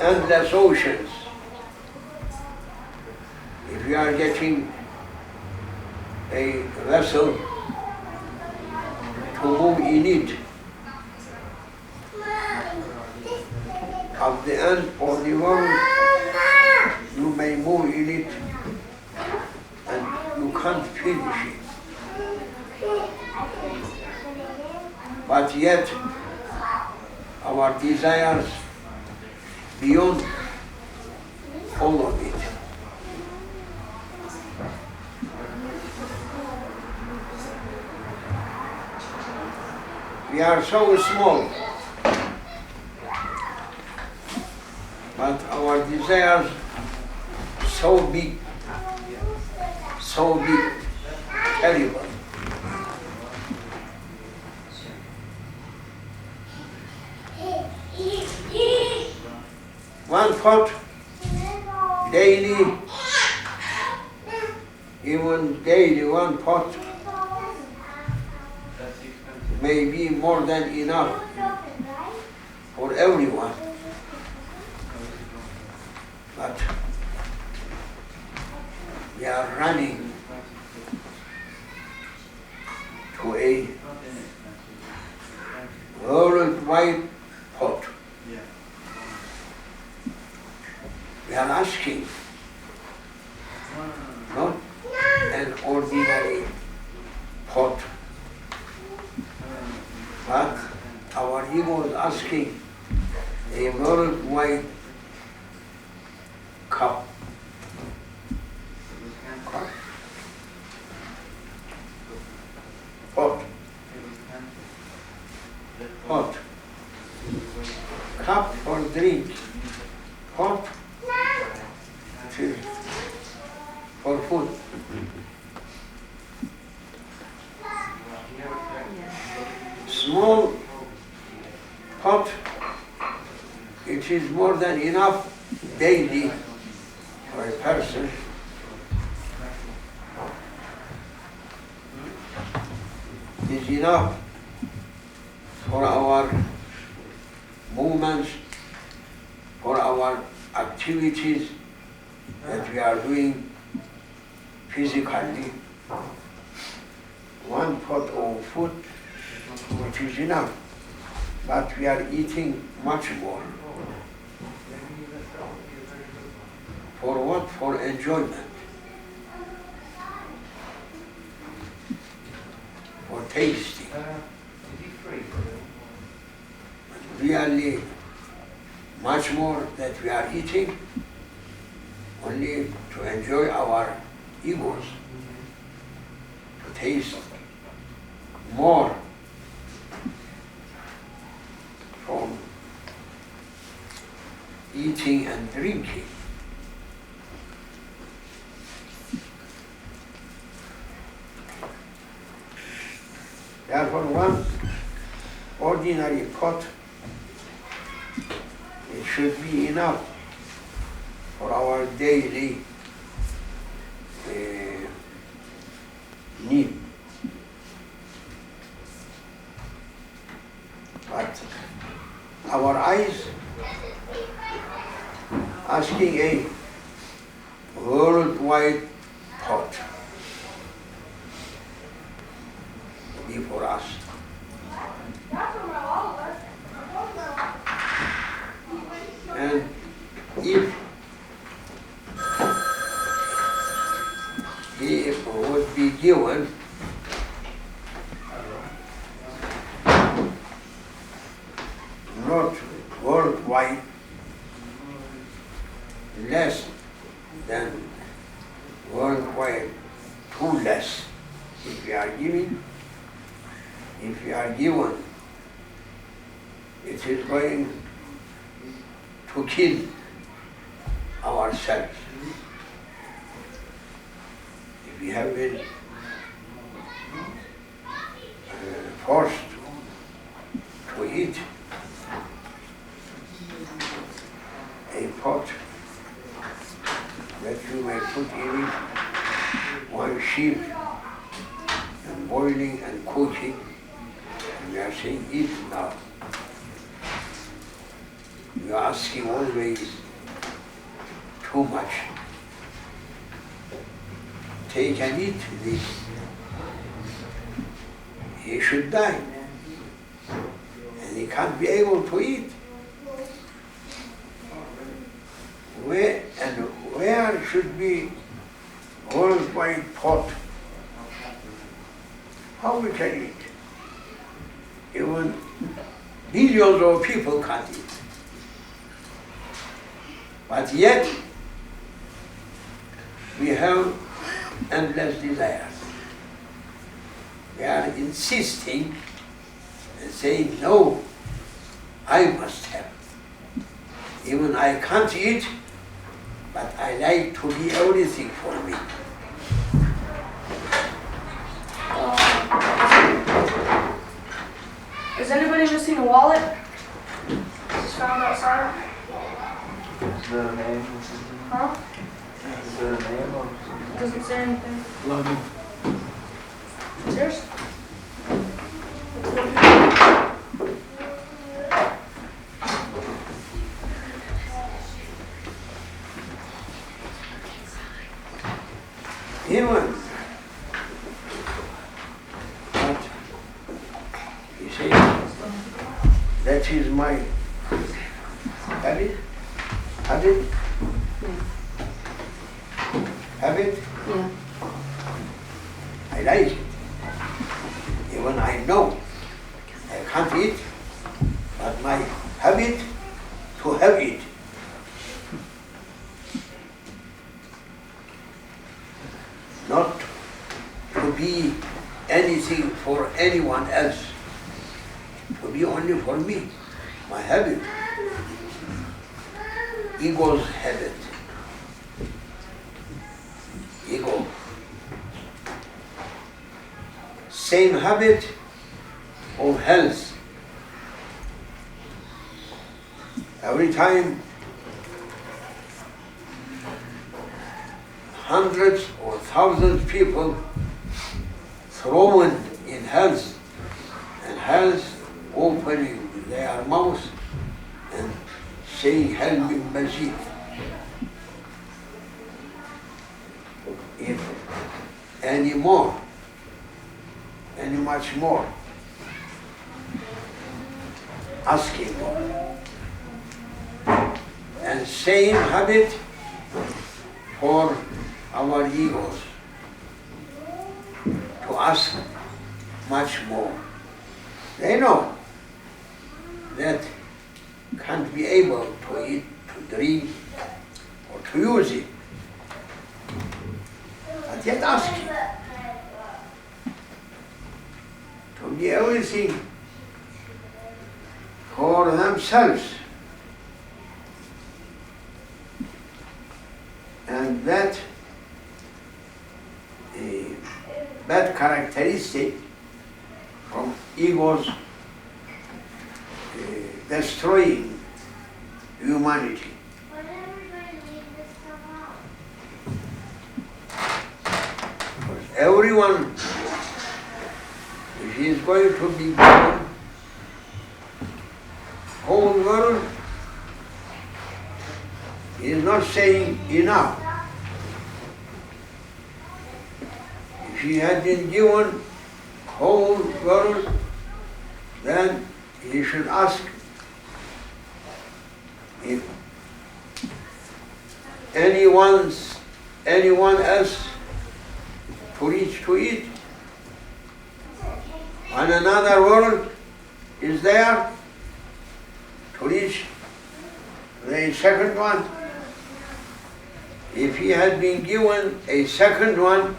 endless oceans. If we are getting a vessel to move in it, at the end of the world, you may move in it and you can't finish it. But yet, our desires beyond all of it. We are so small, but our desires so big, terrible. One pot daily, even daily one pot may be more than enough for everyone. But we are running to a worldwide pot. We are asking, not an ordinary pot, but our ego is asking a worldwide cup. Pot. Cup for drink. Pot for food. Small pot, it is more than enough daily for a person. It is enough for our movements, for our activities that we are doing physically. One pot of food, which is enough, but we are eating much more. For what? For enjoyment, for tasting. Really much more that we are eating only to enjoy our egos, to taste more from eating and drinking. Therefore, one ordinary pot, it should be enough for our daily need. But our eyes asking a worldwide pot be for us. And if he would be given not worldwide less than worldwide too less, if we are giving, if we are given, it is going to kill ourselves. If we have been forced to eat a pot that you may put in it one sheep and boiling and cooking, and we are saying eat now. you're asking always too much. Take and eat this. He should die. And he can't be able to eat. Where should be worldwide pot? How we can eat? Even millions of people can't eat. But yet, we have endless desires. We are insisting and saying, no, I must have. Even I can't eat, but I like to be everything for me. Is anybody missing a wallet? Just found outside? Is there a name? Huh? Is there a name or It doesn't say anything. something? Yours? Even, but you see, that is my habit. Habit? Habit? Yeah. I like it. Even I know I can't eat, but my habit to have it. Not to be anything for anyone else, to be only for me. My habit, ego's habit. Ego. Same habit of health. Every time hundreds or thousands of people thrown in health, and health opening their mouth and saying, help me Majid. If any more, any much more, asking more. And same habit for our egos, to ask much more. They know that can't be able to eat, to drink, or to use it, but yet asking to be everything for themselves. And that bad characteristic from egos destroying humanity. Because everyone, if he is going to be given whole world, he is not saying enough. If he had been given whole world, then he should ask if anyone else to reach to it. And another world is there to reach the second one. If he had been given a second one,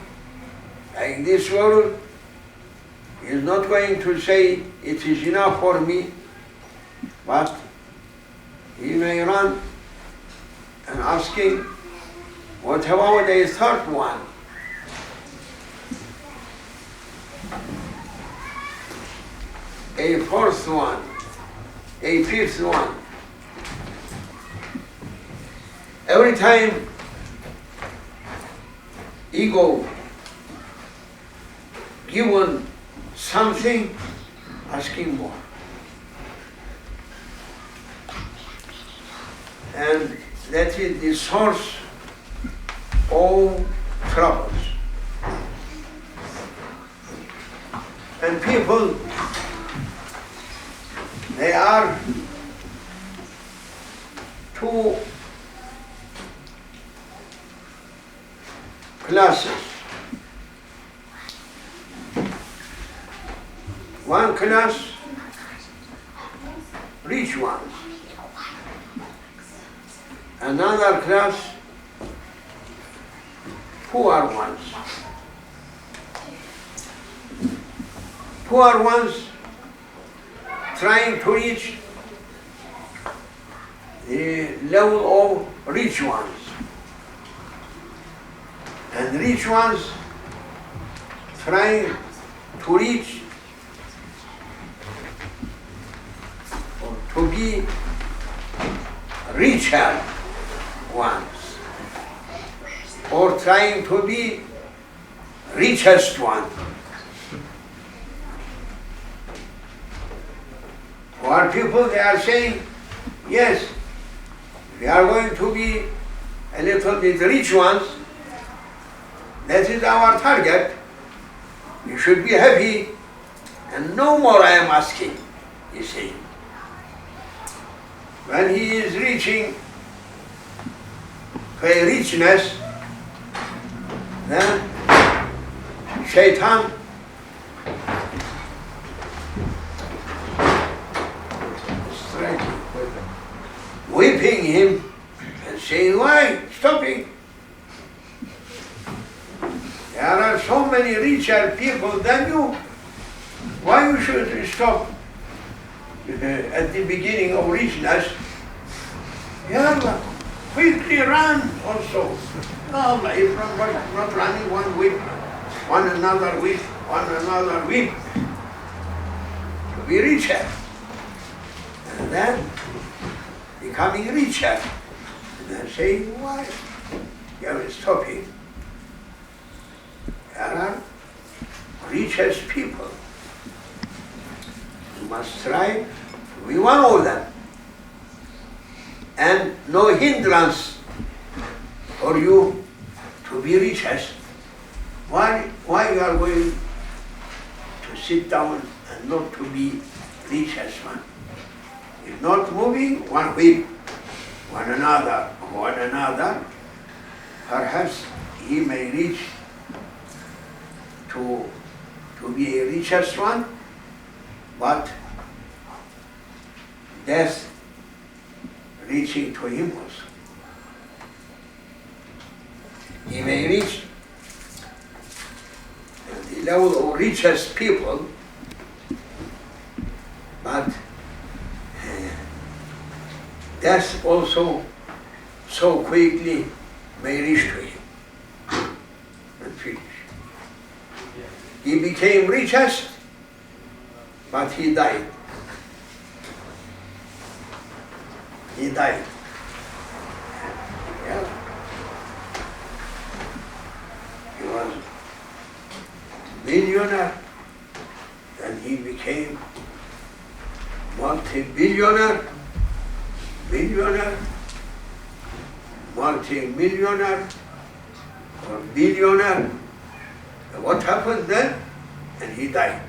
like this world, he is not going to say it is enough for me, but he may run and asking, what about a third one? A fourth one, a fifth one. Every time ego given something, asking more. and that is the source of troubles. And people, they are two classes. One class, rich ones. Another class, poor ones. Poor ones trying to reach the level of rich ones. And rich ones trying to reach or to be richer ones, or trying to be richest one. Poor people, they are saying, yes, we are going to be a little bit rich ones. That is our target. You should be happy, and no more I am asking, you see. When he is reaching to a richness, then Shaitan whipping him and saying, why? Stopping. There are so many richer people than you. Why you should stop at the beginning of richness? Ya Allah, quickly run also. Ya Allah, if not running one whip, one another whip, one another whip, to be richer. And then becoming richer. And then saying, why? You are stopping. There are richest people. You must strive to be one of them. And no hindrance for you to be richest. Why you are going to sit down and not to be richest one? If not moving, one whip, one another, perhaps he may reach to be a richest one, but death reaching to him also. He may reach the level of richest people, but death also so quickly may reach to him and finish. He became richest, but he died. He died. Yeah. He was millionaire, then he became multi-billionaire, millionaire, multi-millionaire, or billionaire. What happened then? And he died.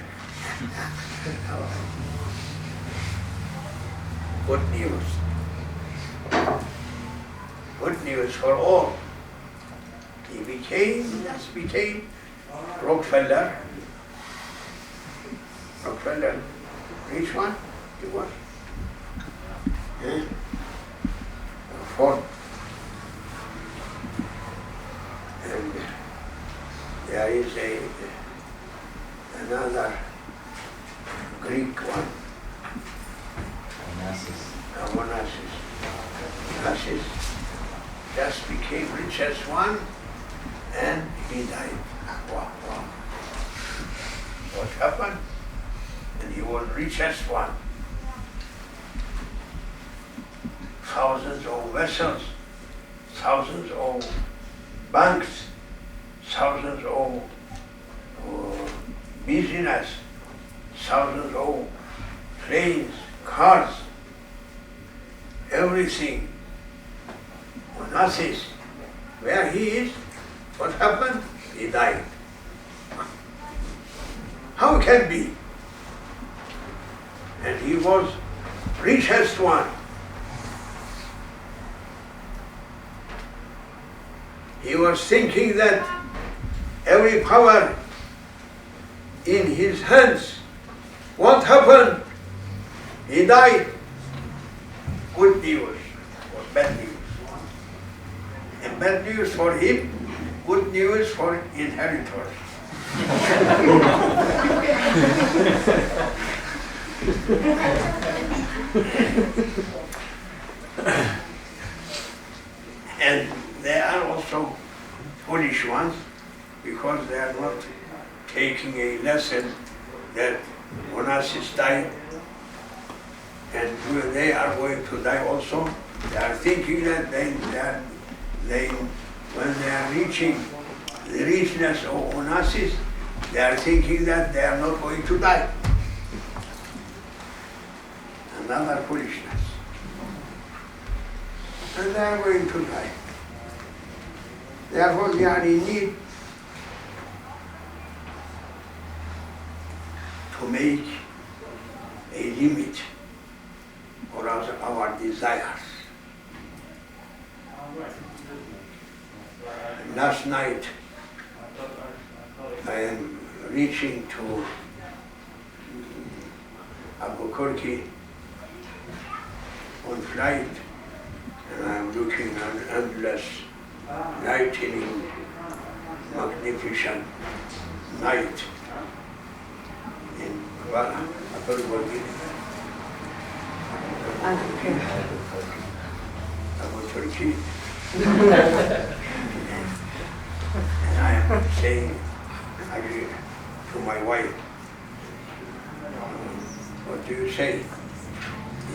Good news. Good news for all. He became Rockefeller. Rockefeller, rich one, he was. Ford. And there is another Greek one. Onassis just became richest one, and he died. Wow. What happened? And he was richest one. Thousands of vessels, thousands of banks, thousands of business, thousands of planes, cars, everything Nazis, where he is, what happened? He died. How can be? And he was richest one. He was thinking that every power in his hands. What happened? He died. Good news or bad news. And bad news for him, good news for inheritors. And they are also foolish ones because they are not taking a lesson that Onassis died and they are going to die also. They are thinking that when they are reaching the richness of Onassis, they are thinking that they are not going to die. Another foolishness. And they are going to die. Therefore, we are in need to make a limit for our desires. Last night, I am reaching to Albuquerque on flight, and I am looking at endless lightning, magnificent night in Albuquerque. Albuquerque. And I am saying to my wife, what do you say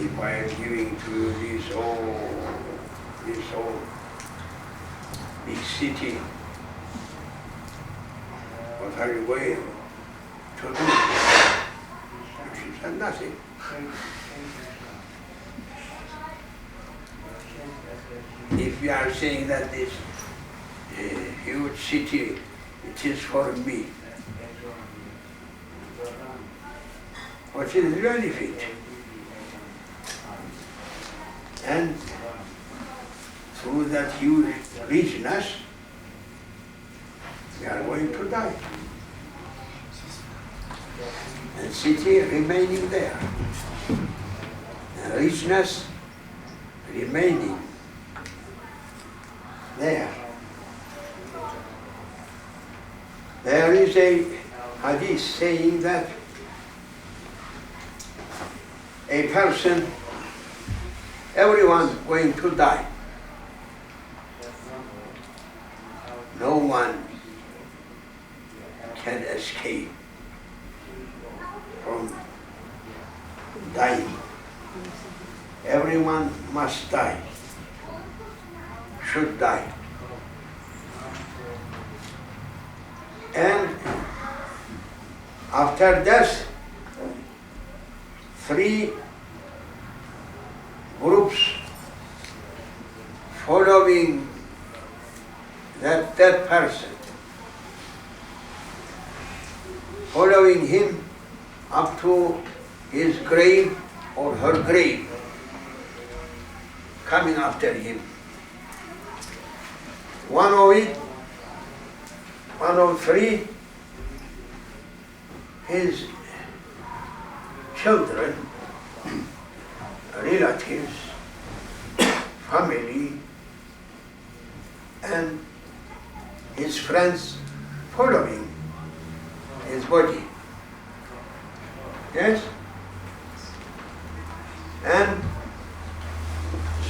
if I am giving to you this whole big city? What are you going to do? She said nothing. If you are saying that this huge city, it is for me, what is the benefit? And through that huge richness, we are going to die. And city remaining there. And richness remaining there. There is a hadith saying that a person, everyone going to die. No one can escape from dying. Everyone must die, should die. And after death, 3 groups following that person, following him up to his grave or her grave, coming after him. One of 3, his children, relatives, family, and his friends following his body. Yes? And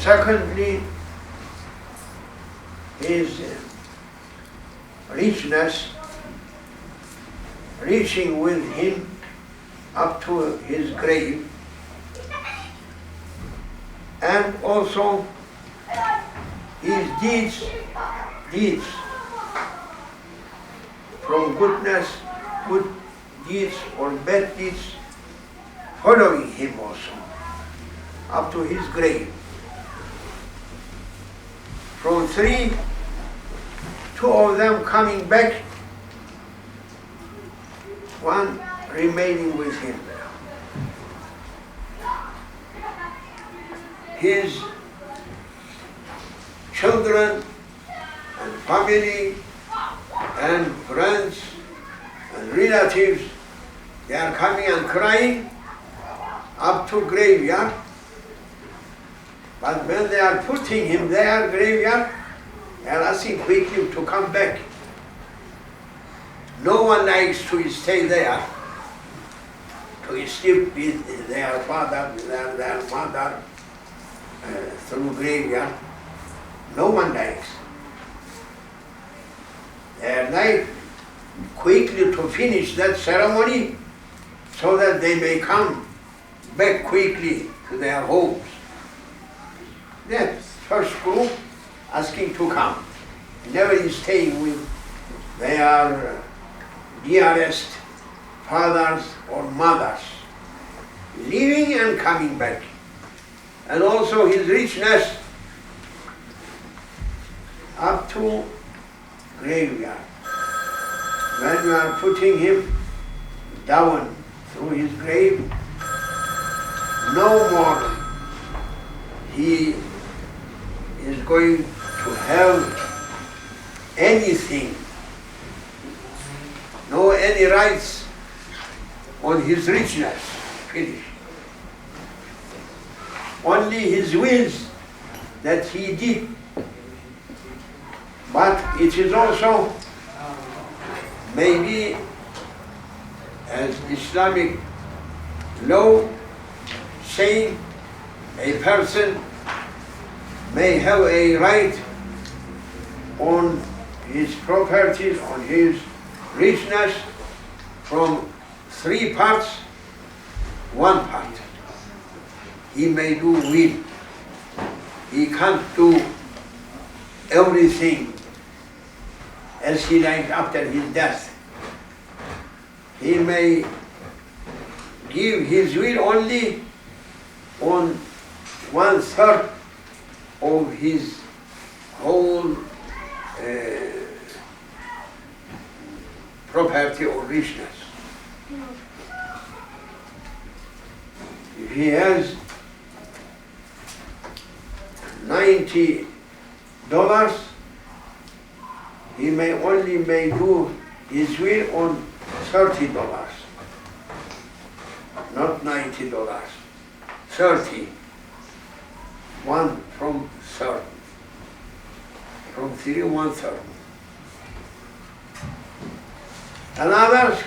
secondly, his richness reaching with him up to his grave, and also his deeds from goodness, good deeds or bad deeds following him also up to his grave. from 3, 2 of them coming back, one remaining with him. His children and family and friends and relatives, they are coming and crying up to graveyard. But when they are putting him there, graveyard, they are asking quickly to come back. No one likes to stay there, to sleep with their father, their mother, through graveyard. No one likes. They like quickly to finish that ceremony so that they may come back quickly to their homes. That first group asking to come, never staying with their dearest fathers or mothers, leaving and coming back. And also his richness up to graveyard. When you are putting him down through his grave, no more he is going to have anything, no any rights on his richness, finished. Only his wills that he did. But it is also maybe as Islamic law saying a person may have a right on his properties, on his richness from 3 parts, 1 part. He may do will. He can't do everything as he likes after his death. He may give his will only on 1/3 of his whole property or richness. If he has $90, he may do his will on $30, not $90. 30, 1 from 30, from 3, 1/3. And others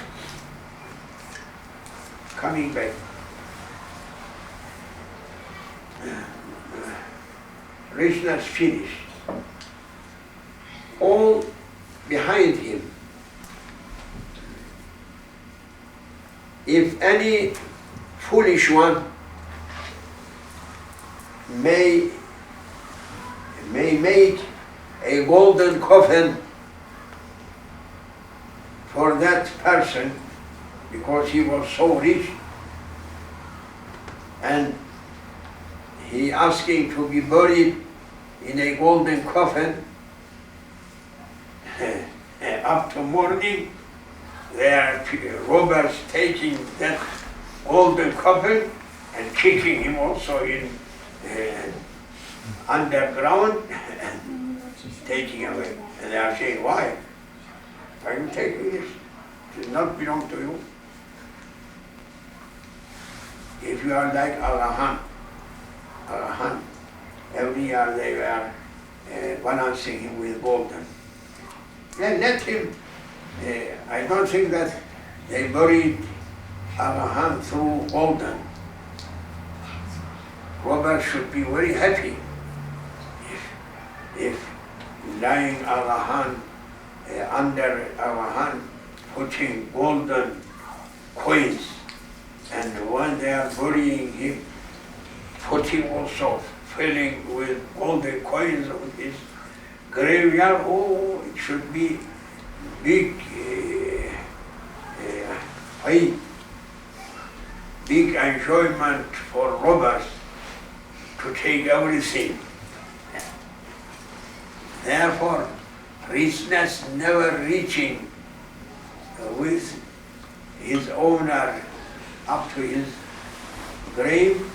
coming back. Richness finished. All behind him. If any foolish one may make a golden coffin for that person because he was so rich, and he asking to be buried in a golden coffin, up to morning, there are robbers taking that golden coffin and kicking him also in underground and taking away. And they are saying, why? Why are you taking this? It does not belong to you. If you are like al-Haqqani, every year they were balancing him with golden. Then let him, I don't think that they buried al-Haqqani through golden. Robbers should be very happy if lying al-Haqqani under al-Haqqani, putting golden coins, and when they are burying him, putting also filling with golden coins on his graveyard. Oh, it should be big, big enjoyment for robbers to take everything. Therefore, richness never reaching with his owner up to his grave,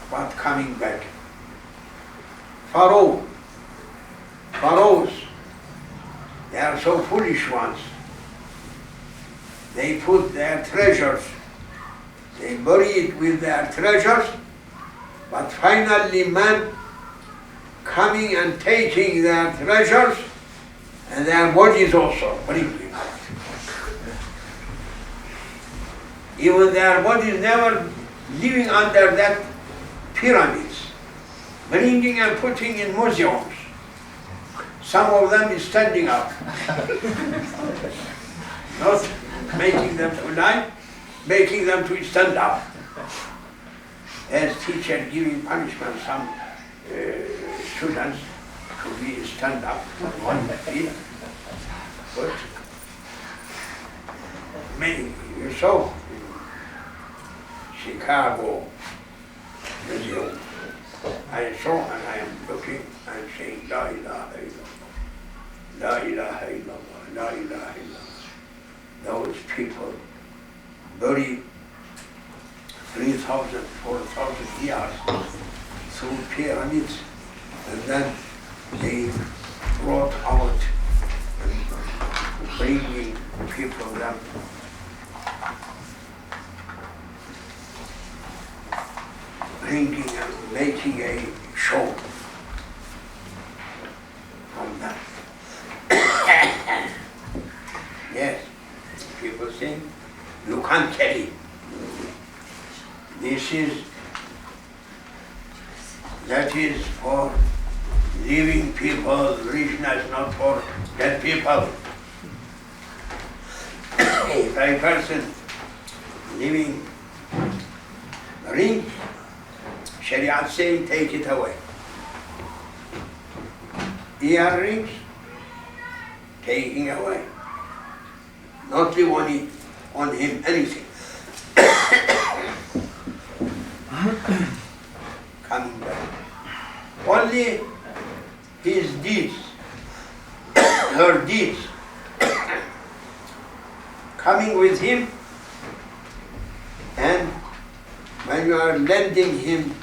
but coming back. Pharaohs, they are so foolish ones. They put their treasures, they bury it with their treasures, but finally man coming and taking their treasures and their bodies also, bringing out. Even their bodies never living under that pyramids, bringing and putting in museums. Some of them is standing up, not making them to lie, making them to stand up. As teacher giving punishment, some students to be stand up on one feet. But many, you saw in Chicago Museum, I saw and I am looking and saying, La ilaha illallah, La ilaha illallah, La ilaha illallah. Those people buried 3,000, 4,000 years through pyramids, and then they brought out and bringing people them. Bringing and making a show from that. Yes, people think you can't carry. That is for living people, richness, not for dead people. If a person living ring, Sharia say take it away. Earrings, taking away. Not leave on him anything. Coming back. Only his deeds, her deeds, coming with him, and when you are lending him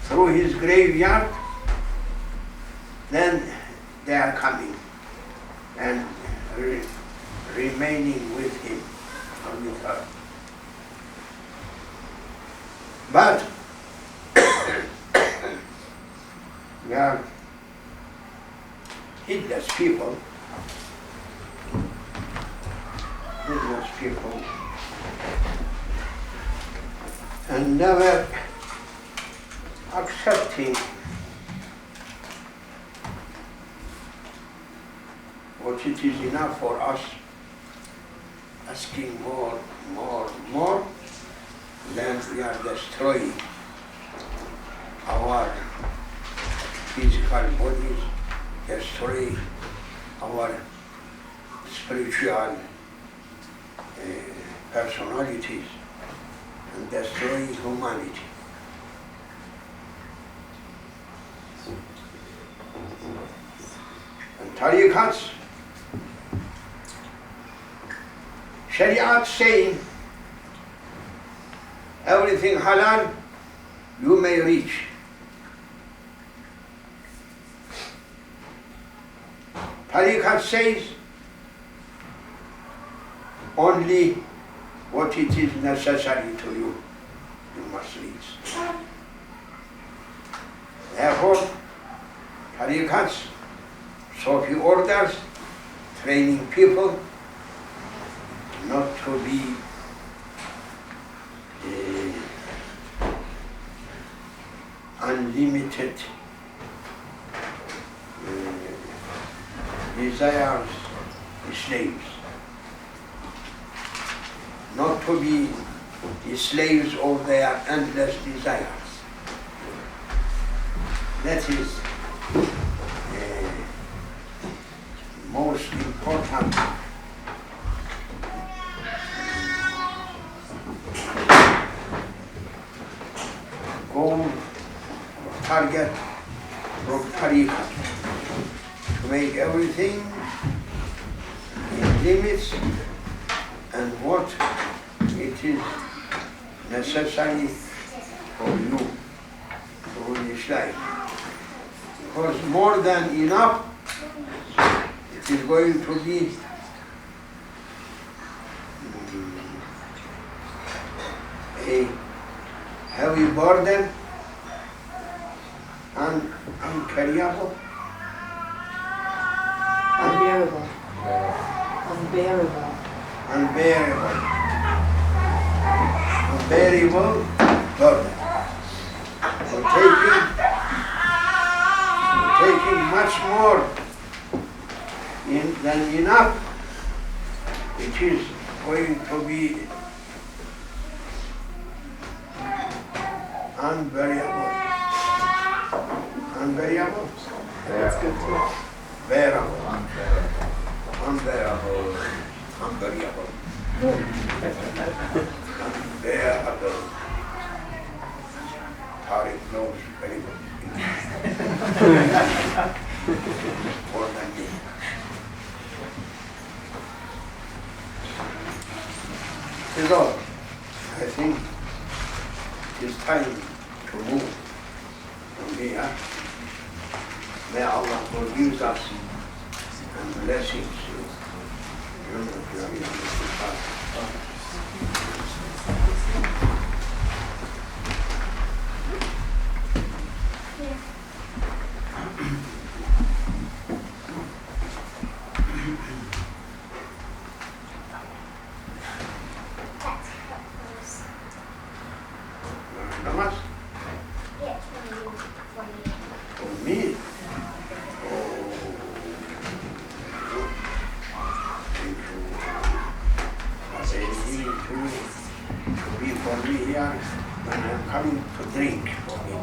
through his graveyard, then they are coming and remaining with him or with her. But we are heedless people, and never accepting what it is enough for us, asking more, then we are destroying our physical bodies, destroying our spiritual personalities, and destroying humanity. And tariqats, Shariat saying everything halal you may reach. Tariqat says only what it is necessary to you, you must reach. Therefore, tariqats, Sufi orders, training people not to be unlimited desires slaves, not to be the slaves of their endless desires. That is most important goal or target from tariqah, to make everything in limits and what it is necessary for you to rule this life. Because more than enough, it is going to be a heavy burden and uncarryable. Unbearable. Unbearable. Unbearable burden. For taking much more than enough, it is going to be unbearable. Unbearable? That's good too. Bearable. Unbearable. Unbearable. Unbearable. Tariq knows very good. More than me. Is all. I think it is time to move from here. May Allah forgive us and blessings. Namaz? For me? To be for me here when I'm coming to drink for me.